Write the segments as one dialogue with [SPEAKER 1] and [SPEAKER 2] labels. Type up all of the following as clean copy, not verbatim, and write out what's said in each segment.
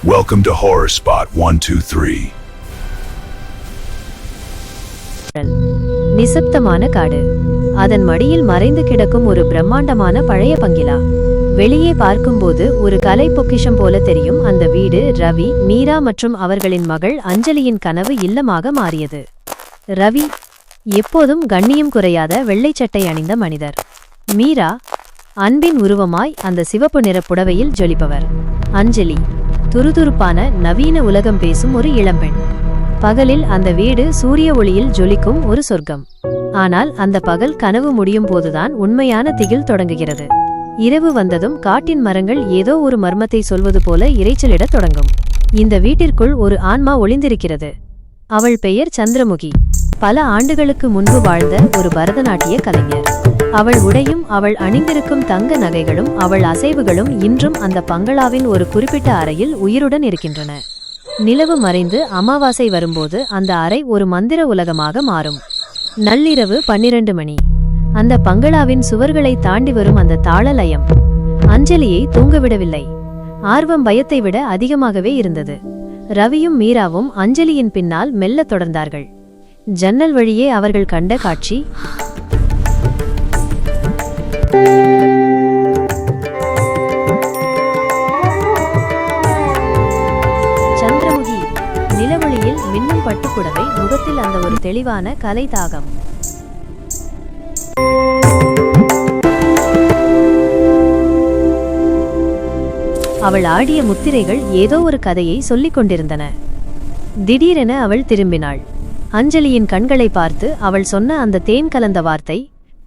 [SPEAKER 1] Welcome to Horror Spot 123.
[SPEAKER 2] நிசப்தமான காடு. அதன் மடியில் மறைந்து கிடக்கும் ஒரு பிரம்மாண்டமான பழைய பங்களா. வெளியே பார்க்கும்போது ஒரு கலை பொக்கிஷம் போல தெரியும் அந்த வீடு ரவி, மீரா மற்றும் அவர்களின் மகள் அஞ்சலியின் கனவு இல்லமாக மாறியது. ரவி எப்போதும் கண்ணியம் குறையாத வெள்ளைச்சட்டை அணிந்த மனிதர். மீரா அன்பின் உருவமாய் அந்த சிவப்பு நிற புடவையில் ஜொலிப்பவர். அஞ்சலி துருதுருப்பான நவீன உலகம் பேசும் ஒரு இளம்பெண். பகலில் அந்த வீடு சூரிய ஒளியில் ஜொலிக்கும் ஒரு சொர்க்கம். ஆனால் அந்த பகல் கனவு முடியும் போதுதான் உண்மையான திகில் தொடங்குகிறது. இரவு வந்ததும் காட்டின் மரங்கள் ஏதோ ஒரு மர்மத்தை சொல்வது போல இரைச்சலிடத் தொடங்கும். இந்த வீட்டிற்குள் ஒரு ஆன்மா ஒளிந்திருக்கிறது. அவள் பெயர் சந்திரமுகி. பல ஆண்டுகளுக்கு முன்பு வாழ்ந்த ஒரு பரதநாட்டிய கலைஞர். அவள் உடையும் அவள் அணிந்திருக்கும் தங்க நகைகளும் அவள் அசைவுகளும் இன்றும் அந்த பங்களாவின் ஒரு குறிப்பிட்ட அறையில் உயிருடன் இருக்கின்றன. நிலவு மறைந்து அமாவாசை வரும்போது அந்த அறை ஒரு மந்திர உலகமாக மாறும். நள்ளிரவு 12 மணி. அந்த பங்களாவின் சுவர்களை தாண்டி வரும் அந்த தாளலயம் அஞ்சலியை தூங்கவிடவில்லை. ஆர்வம் பயத்தை விட அதிகமாகவே இருந்தது. ரவியும் மீராவும் அஞ்சலியின் பின்னால் மெல்ல தொடர்ந்தார்கள். ஜன்னல் வழியே அவர்கள் கண்ட காட்சி சந்திரமுகி நிலவொளியில் மின்னும் பட்டுப்புடவை, முகத்தில் அந்த ஒரு தெளிவான கலை தாகம். அவள் ஆடிய முத்திரைகள் ஏதோ ஒரு கதையை சொல்லிக் கொண்டிருந்தன. திடீரென அவள் திரும்பினாள். அஞ்சலியின் கண்களை பார்த்து அவள் சொன்ன அந்த தேன் கலந்த வார்த்தை,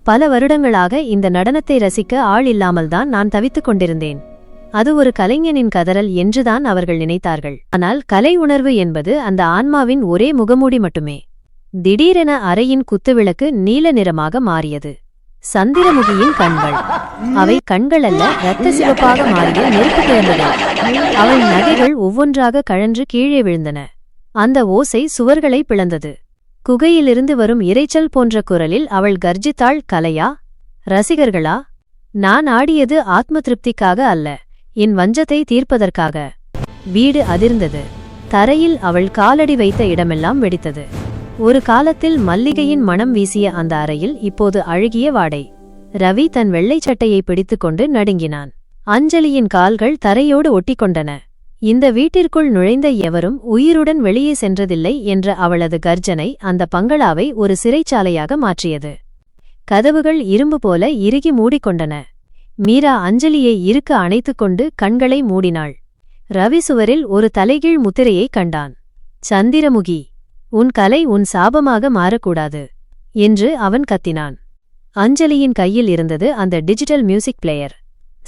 [SPEAKER 2] பல வருடங்களாக இந்த நடனத்தை ரசிக்க ஆள் இல்லாமல்தான் நான் தவித்துக் கொண்டிருந்தேன். அது ஒரு கலைஞனின் கதறல் என்றுதான் அவர்கள் நினைத்தார்கள். ஆனால் கலை உணர்வு என்பது அந்த ஆன்மாவின் ஒரே முகமூடி மட்டுமே. திடீரென அறையின் குத்துவிளக்கு நீல நிறமாக மாறியது. சந்திரமுகியின் கண்கள். அவை கண்கள் அல்ல, இரத்த சிவப்பாக மாறிய நெருப்பு கிளம்புகள். அவள் நகைகள் ஒவ்வொன்றாக கழன்று கீழே விழுந்தன. அந்த ஓசை சுவர்களை பிளந்தது. குகையிலிருந்து வரும் இரைச்சல் போன்ற குரலில் அவள் கர்ஜித்தாள், கலையா? ரசிகர்களா? நான் ஆடியது ஆத்ம திருப்திக்காக அல்ல, என் வஞ்சத்தை தீர்ப்பதற்காக. வீடு அதிர்ந்தது. தரையில் அவள் காலடி வைத்த இடமெல்லாம் வெடித்தது. ஒரு காலத்தில் மல்லிகையின் மனம் வீசிய அந்த அறையில் இப்போது அழுகிய வாடை. ரவி தன் வெள்ளைச் சட்டையை பிடித்துக்கொண்டு நடுங்கினான். அஞ்சலியின் கால்கள் தரையோடு ஒட்டிக்கொண்டன. இந்த வீட்டிற்குள் நுழைந்த எவரும் உயிருடன் வெளியே சென்றதில்லை என்ற அவளது கர்ஜனை அந்த பங்களாவை ஒரு சிறைச்சாலையாக மாற்றியது. கதவுகள் இரும்பு போல இறுகி மூடிக்கொண்டன. மீரா அஞ்சலியை இருக்க அணைத்துக்கொண்டு கண்களை மூடினாள். ரவி சுவரில் ஒரு தலைகீழ் முத்திரையை கண்டான். சந்திரமுகி, உன் கலை உன் சாபமாக மாறக்கூடாது என்று அவன் கத்தினான். அஞ்சலியின் கையில் இருந்தது அந்த டிஜிட்டல் மியூசிக் பிளேயர்.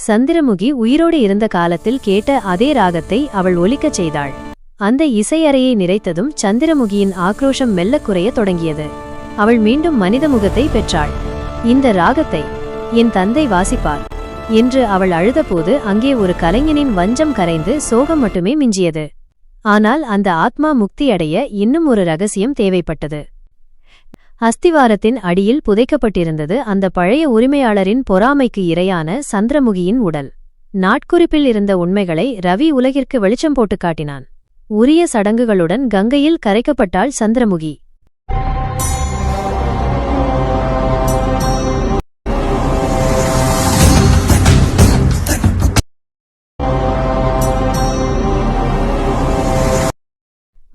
[SPEAKER 2] சந்திரமுகி உயிரோடு இருந்த காலத்தில் கேட்ட அதே ராகத்தை அவள் ஒலிக்கச் செய்தாள். அந்த இசையறையை நிறைத்ததும் சந்திரமுகியின் ஆக்ரோஷம் மெல்ல குறைய தொடங்கியது. அவள் மீண்டும் மனித முகத்தை பெற்றாள். இந்த ராகத்தை என் தந்தை வாசிப்பார் என்று அவள் அழுதபோது அங்கே ஒரு கலைஞனின் வஞ்சம் கரைந்து சோகம் மட்டுமே மிஞ்சியது. ஆனால் அந்த ஆத்மா முக்தியடைய இன்னும் ஒரு ரகசியம் தேவைப்பட்டது. அஸ்திவாரத்தின் அடியில் புதைக்கப்பட்டிருந்தது அந்த பழைய உரிமையாளரின் பொறாமைக்கு இரையான சந்திரமுகியின் உடல். நாட்குறிப்பில் இருந்த உண்மைகளை ரவி உலகிற்கு வெளிச்சம் போட்டு காட்டினான். உரிய சடங்குகளுடன் கங்கையில் கரைக்கப்பட்டாள் சந்திரமுகி.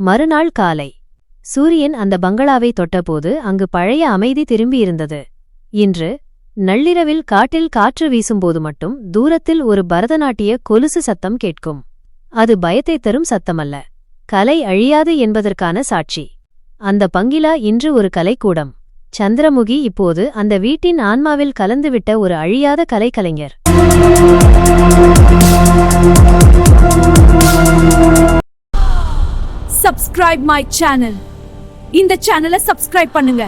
[SPEAKER 2] மறுநாள் காலை சூரியன் அந்த பங்களாவை தொட்டபோது அங்கு பழைய அமைதி திரும்பியிருந்தது. இன்று நள்ளிரவில் காட்டில் காற்று வீசும்போது மட்டும் தூரத்தில் ஒரு பரதநாட்டிய கொலுசு சத்தம் கேட்கும். அது பயத்தை தரும் சத்தமல்ல, கலை அழியாது என்பதற்கான சாட்சி. அந்த பங்களா இன்று ஒரு கலைக்கூடம். சந்திரமுகி இப்போது அந்த வீட்டின் ஆன்மாவில் கலந்துவிட்ட ஒரு அழியாத கலைக்கலைஞர்.
[SPEAKER 3] Subscribe my channel. இந்த சேனலை சப்ஸ்கிரைப் பண்ணுங்க.